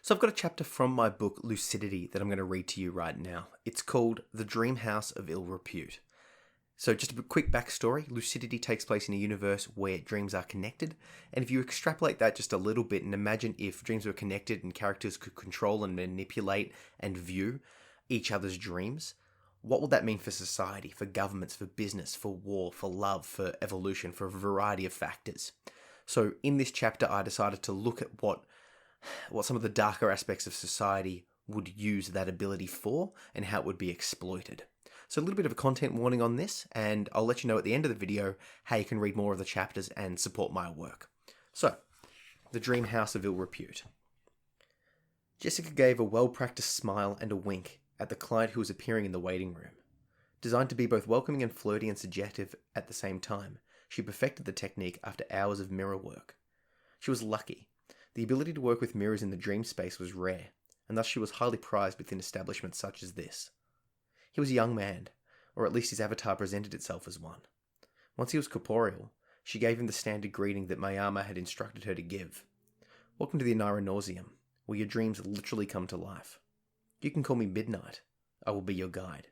So I've got a chapter from my book Lucidity that I'm going to read to you right now. It's called The Dream House of Ill Repute. So just a quick backstory, lucidity takes place in a universe where dreams are connected, and if you extrapolate that just a little bit and imagine if dreams were connected and characters could control and manipulate and view each other's dreams, what would that mean for society, for governments, for business, for war, for love, for evolution, for a variety of factors? So in this chapter I decided to look at what some of the darker aspects of society would use that ability for and how it would be exploited. So a little bit of a content warning on this, and I'll let you know at the end of the video how you can read more of the chapters and support my work. So, the Dream House of Ill Repute. Jessica gave a well-practiced smile and a wink at the client who was appearing in the waiting room. Designed to be both welcoming and flirty and suggestive at the same time, she perfected the technique after hours of mirror work. She was lucky. The ability to work with mirrors in the dream space was rare, and thus she was highly prized within establishments such as this. He was a young man, or at least his avatar presented itself as one. Once he was corporeal, she gave him the standard greeting that Mayama had instructed her to give. Welcome to the Anira Nauseum, where your dreams literally come to life. You can call me Midnight. I will be your guide.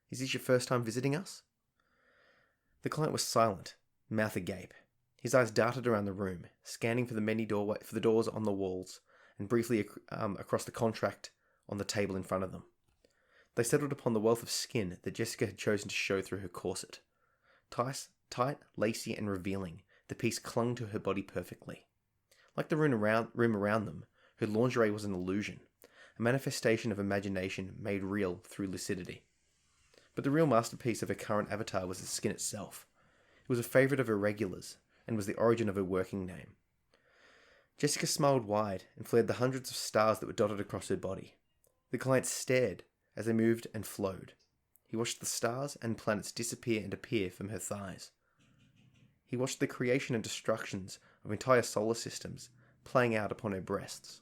Is this your first time visiting us? The client was silent, mouth agape. His eyes darted around the room, scanning for the doors on the walls, and briefly across the contract on the table in front of them. They settled upon the wealth of skin that Jessica had chosen to show through her corset. Tight, lacy, and revealing, the piece clung to her body perfectly. Like the room around them, her lingerie was an illusion, a manifestation of imagination made real through lucidity. But the real masterpiece of her current avatar was the skin itself. It was a favourite of her regulars, and was the origin of her working name. Jessica smiled wide and flared the hundreds of stars that were dotted across her body. The client stared as they moved and flowed. He watched the stars and planets disappear and appear from her thighs. He watched the creation and destructions of entire solar systems playing out upon her breasts.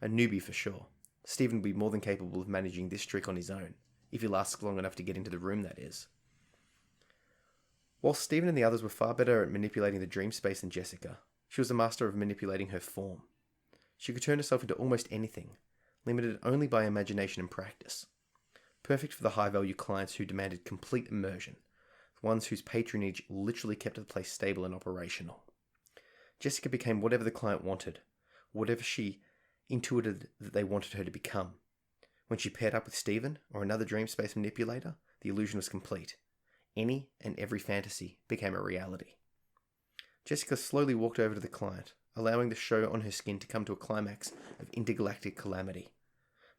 A newbie for sure. Stephen would be more than capable of managing this trick on his own, if he lasts long enough to get into the room, that is. While Stephen and the others were far better at manipulating the dream space than Jessica, she was a master of manipulating her form. She could turn herself into almost anything, limited only by imagination and practice. Perfect for the high-value clients who demanded complete immersion, the ones whose patronage literally kept the place stable and operational. Jessica became whatever the client wanted, whatever she intuited that they wanted her to become. When she paired up with Stephen or another dream space manipulator, the illusion was complete. Any and every fantasy became a reality. Jessica slowly walked over to the client, allowing the show on her skin to come to a climax of intergalactic calamity.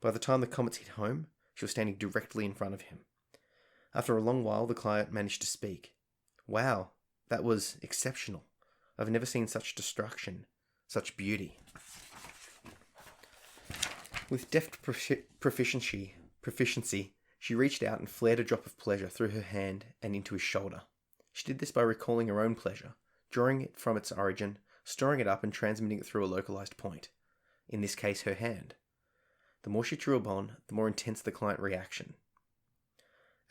By the time the comets hit home, she was standing directly in front of him. After a long while, the client managed to speak. Wow, that was exceptional. I've never seen such destruction, such beauty. With deft proficiency, she reached out and flared a drop of pleasure through her hand and into his shoulder. She did this by recalling her own pleasure, drawing it from its origin, storing it up and transmitting it through a localized point. In this case, her hand. The more she drew upon, the more intense the client reaction.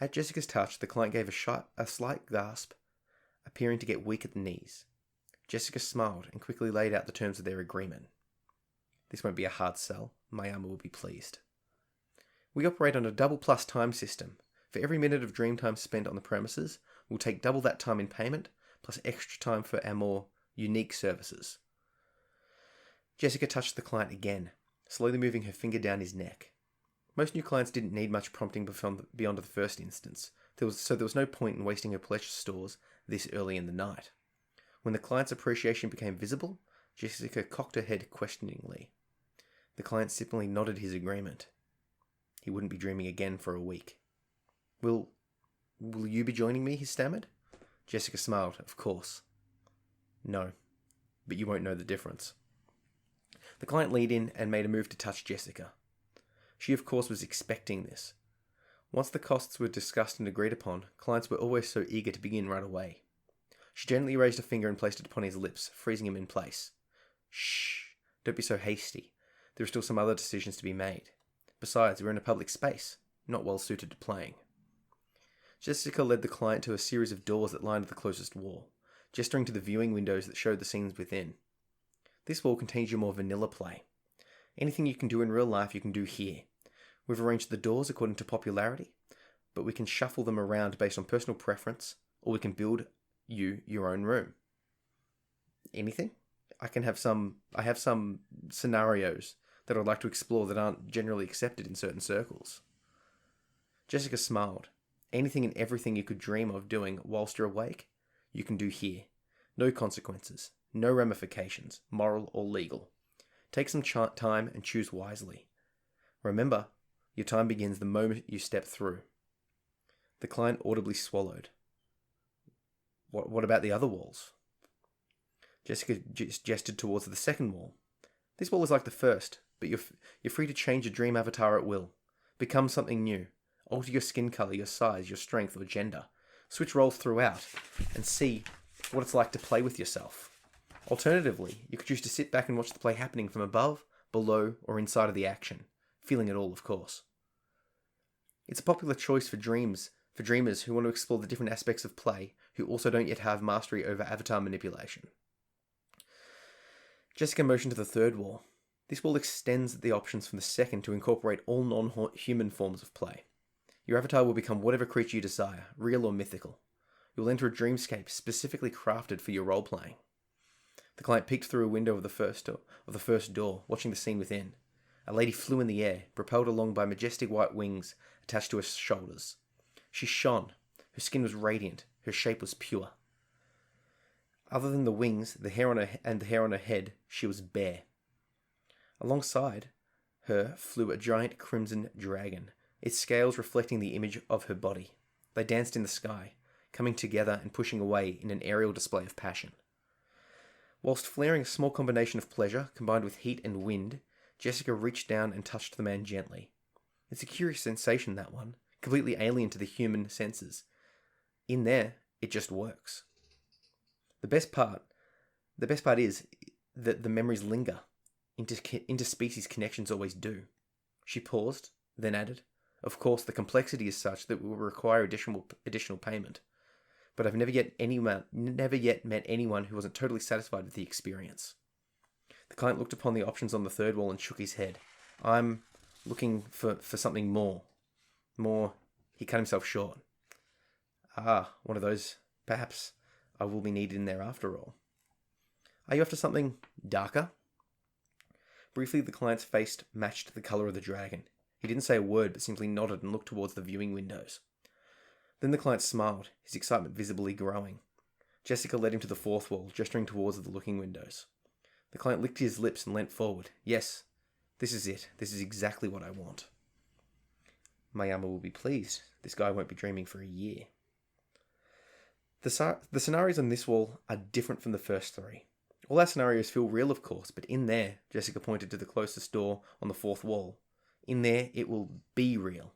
At Jessica's touch, the client gave a slight gasp, appearing to get weak at the knees. Jessica smiled and quickly laid out the terms of their agreement. This won't be a hard sell. Mayama will be pleased. We operate on a double plus time system. For every minute of dream time spent on the premises, we'll take double that time in payment, plus extra time for our more unique services. Jessica touched the client again, slowly moving her finger down his neck. Most new clients didn't need much prompting beyond the first instance, so there was no point in wasting her pleasure stores this early in the night. When the client's appreciation became visible, Jessica cocked her head questioningly. The client simply nodded his agreement. He wouldn't be dreaming again for a week. Will you be joining me? He stammered. Jessica smiled, of course. No, but you won't know the difference. The client leaned in and made a move to touch Jessica. She, of course, was expecting this. Once the costs were discussed and agreed upon, clients were always so eager to begin right away. She gently raised a finger and placed it upon his lips, freezing him in place. Shh, don't be so hasty. There are still some other decisions to be made. Besides, we're in a public space, not well suited to playing. Jessica led the client to a series of doors that lined the closest wall, gesturing to the viewing windows that showed the scenes within. This wall contains your more vanilla play. Anything you can do in real life, you can do here. We've arranged the doors according to popularity, but we can shuffle them around based on personal preference, or we can build you your own room. Anything? I have some scenarios that I'd like to explore that aren't generally accepted in certain circles. Jessica smiled. Anything and everything you could dream of doing whilst you're awake, you can do here. No consequences, no ramifications, moral or legal. Take some time and choose wisely. Remember, your time begins the moment you step through. The client audibly swallowed. What about the other walls? Jessica gestured towards the second wall. This wall is like the first, but you're free to change your dream avatar at will. Become something new. Alter your skin color, your size, your strength, or gender. Switch roles throughout and see what it's like to play with yourself. Alternatively, you could choose to sit back and watch the play happening from above, below, or inside of the action, feeling it all, of course. It's a popular choice for dreamers who want to explore the different aspects of play, who also don't yet have mastery over avatar manipulation. Jessica motioned to the third wall. This wall extends the options from the second to incorporate all non-human forms of play. Your avatar will become whatever creature you desire, real or mythical. You will enter a dreamscape specifically crafted for your role-playing. The client peeked through a window of the first door, watching the scene within. A lady flew in the air, propelled along by majestic white wings attached to her shoulders. She shone. Her skin was radiant. Her shape was pure. Other than the wings, the hair on her head, she was bare. Alongside her flew a giant crimson dragon, its scales reflecting the image of her body. They danced in the sky, coming together and pushing away in an aerial display of passion. Whilst flaring a small combination of pleasure combined with heat and wind, Jessica reached down and touched the man gently. It's a curious sensation, that one, completely alien to the human senses. In there, it just works. The best part is that the memories linger. Interspecies connections always do. She paused, then added, "Of course, the complexity is such that it will require additional payment. But I've never yet met anyone who wasn't totally satisfied with the experience." The client looked upon the options on the third wall and shook his head. "I'm looking for something more." He cut himself short. One of those. Perhaps I will be needed in there after all. "Are you after something darker?" Briefly, the client's face matched the color of the dragon. He didn't say a word, but simply nodded and looked towards the viewing windows. Then the client smiled, his excitement visibly growing. Jessica led him to the fourth wall, gesturing towards the looking windows. The client licked his lips and leant forward. "Yes, this is it. This is exactly what I want." Mayama will be pleased. This guy won't be dreaming for a year. The scenarios on this wall are different from the first three. All our scenarios feel real, of course, but in there, Jessica pointed to the closest door on the fourth wall, in there it will be real.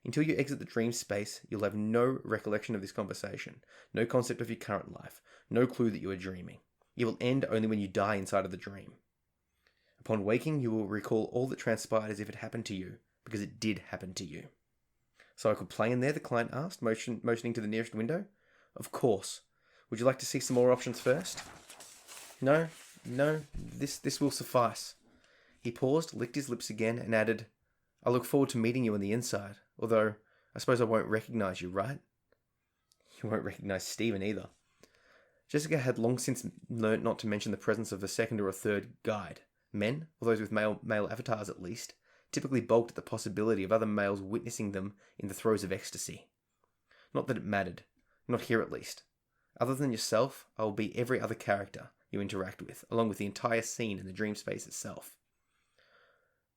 Until you exit the dream space, you'll have no recollection of this conversation, no concept of your current life, no clue that you are dreaming. It will end only when you die inside of the dream. Upon waking, you will recall all that transpired as if it happened to you, because it did happen to you. "So I could play in there?" the client asked, motioning to the nearest window. "Of course. Would you like to see some more options first?" No, this will suffice." He paused, licked his lips again, and added, "I look forward to meeting you on the inside, although I suppose I won't recognize you, right?" "You won't recognize Stephen either." Jessica had long since learnt not to mention the presence of a second or a third guide. Men, or those with male avatars at least, typically balked at the possibility of other males witnessing them in the throes of ecstasy. Not that it mattered. Not here, at least. Other than yourself, I will be every other character you interact with, along with the entire scene in the dream space itself.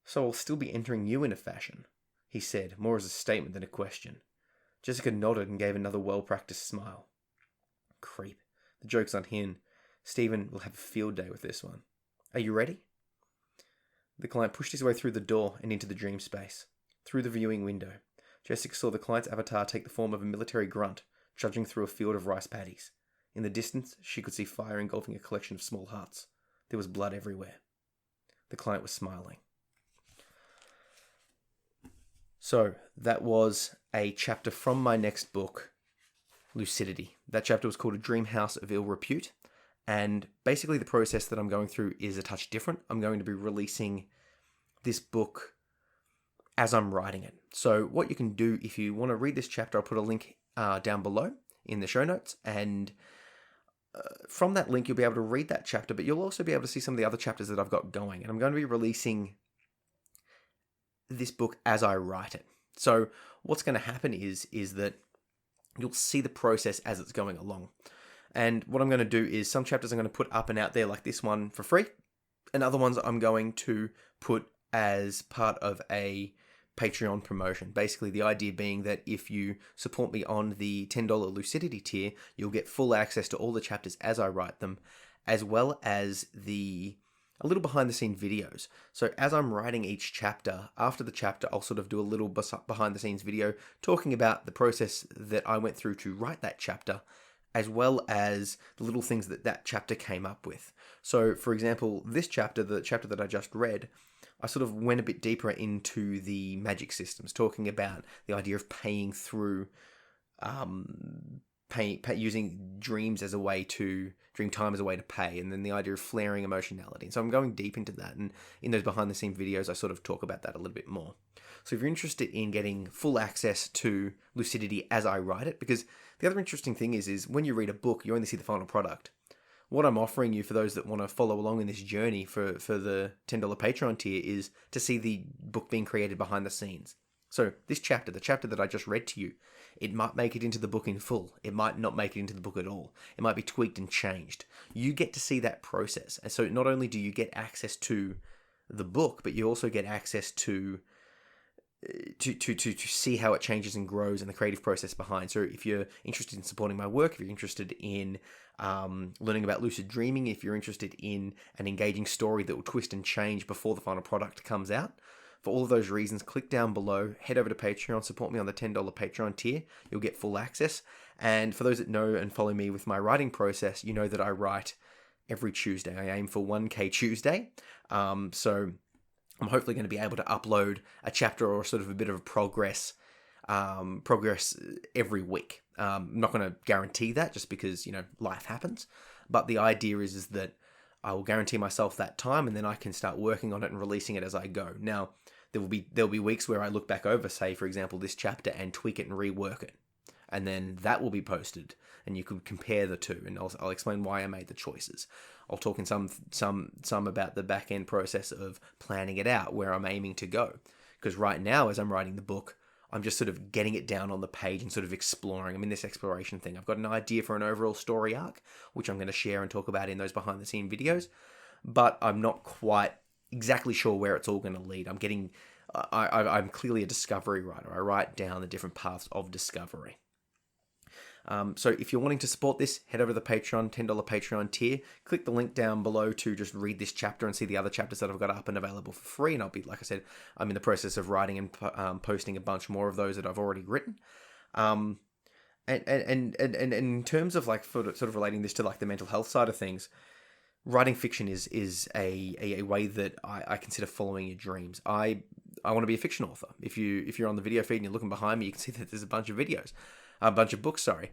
"So I'll still be entering you in a fashion," he said, more as a statement than a question. Jessica nodded and gave another well-practiced smile. Creep. The joke's on him. Stephen will have a field day with this one. "Are you ready?" The client pushed his way through the door and into the dream space. Through the viewing window, Jessica saw the client's avatar take the form of a military grunt, trudging through a field of rice paddies. In the distance, she could see fire engulfing a collection of small huts. There was blood everywhere. The client was smiling. So, that was a chapter from my next book, Lucidity. That chapter was called A Dream House of Ill Repute. And basically the process that I'm going through is a touch different. I'm going to be releasing this book as I'm writing it. So what you can do if you want to read this chapter, I'll put a link down below in the show notes, and from that link you'll be able to read that chapter, but you'll also be able to see some of the other chapters that I've got going, and I'm going to be releasing this book as I write it. So what's going to happen is that you'll see the process as it's going along. And what I'm going to do is some chapters I'm going to put up and out there, like this one, for free, and other ones I'm going to put as part of a Patreon promotion. Basically, the idea being that if you support me on the $10 Lucidity tier, you'll get full access to all the chapters as I write them, as well as a little behind the scene videos. So as I'm writing each chapter, after the chapter, I'll sort of do a little behind the scenes video talking about the process that I went through to write that chapter, as well as the little things that chapter came up with. So for example, this chapter, the chapter that I just read, I sort of went a bit deeper into the magic systems, talking about the idea of paying through, using dream time as a way to pay, and then the idea of flaring emotionality. And so I'm going deep into that, and in those behind the scene videos, I sort of talk about that a little bit more. So if you're interested in getting full access to Lucidity as I write it, because the other interesting thing is when you read a book, you only see the final product. What I'm offering you for those that want to follow along in this journey for the $10 Patreon tier is to see the book being created behind the scenes. So this chapter, the chapter that I just read to you, it might make it into the book in full. It might not make it into the book at all. It might be tweaked and changed. You get to see that process. And so not only do you get access to the book, but you also get access to see how it changes and grows and the creative process behind. So if you're interested in supporting my work, if you're interested in learning about lucid dreaming, if you're interested in an engaging story that will twist and change before the final product comes out, for all of those reasons, click down below, head over to Patreon, support me on the $10 Patreon tier. You'll get full access. And for those that know and follow me with my writing process, you know that I write every Tuesday. I aim for 1K Tuesday. So I'm hopefully going to be able to upload a chapter or sort of a bit of a progress every week. I'm not going to guarantee that just because, life happens. But the idea is that I will guarantee myself that time, and then I can start working on it and releasing it as I go. Now, there'll be weeks where I look back over, say, for example, this chapter and tweak it and rework it. And then that will be posted, and you can compare the two, and I'll explain why I made the choices. I'll talk in some about the back end process of planning it out, where I'm aiming to go. Because right now, as I'm writing the book, I'm just sort of getting it down on the page and sort of exploring. I'm in this exploration thing. I've got an idea for an overall story arc, which I'm going to share and talk about in those behind the scene videos, but I'm not quite exactly sure where it's all going to lead. I'm clearly a discovery writer. I write down the different paths of discovery. So if you're wanting to support this, head over to the Patreon, $10 Patreon tier. Click the link down below to just read this chapter and see the other chapters that I've got up and available for free. And like I said, I'm in the process of writing and posting a bunch more of those that I've already written. And in terms of sort of relating this to the mental health side of things, writing fiction is a way that I consider following your dreams. I want to be a fiction author. If you're on the video feed and you're looking behind me, you can see that there's a bunch of books, sorry.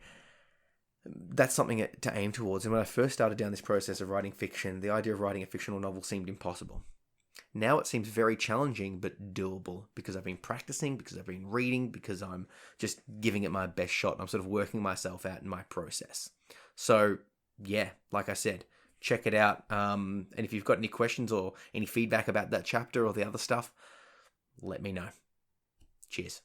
That's something to aim towards. And when I first started down this process of writing fiction, the idea of writing a fictional novel seemed impossible. Now it seems very challenging, but doable, because I've been practicing, because I've been reading, because I'm just giving it my best shot. I'm sort of working myself out in my process. So yeah, like I said, check it out. And if you've got any questions or any feedback about that chapter or the other stuff, let me know. Cheers.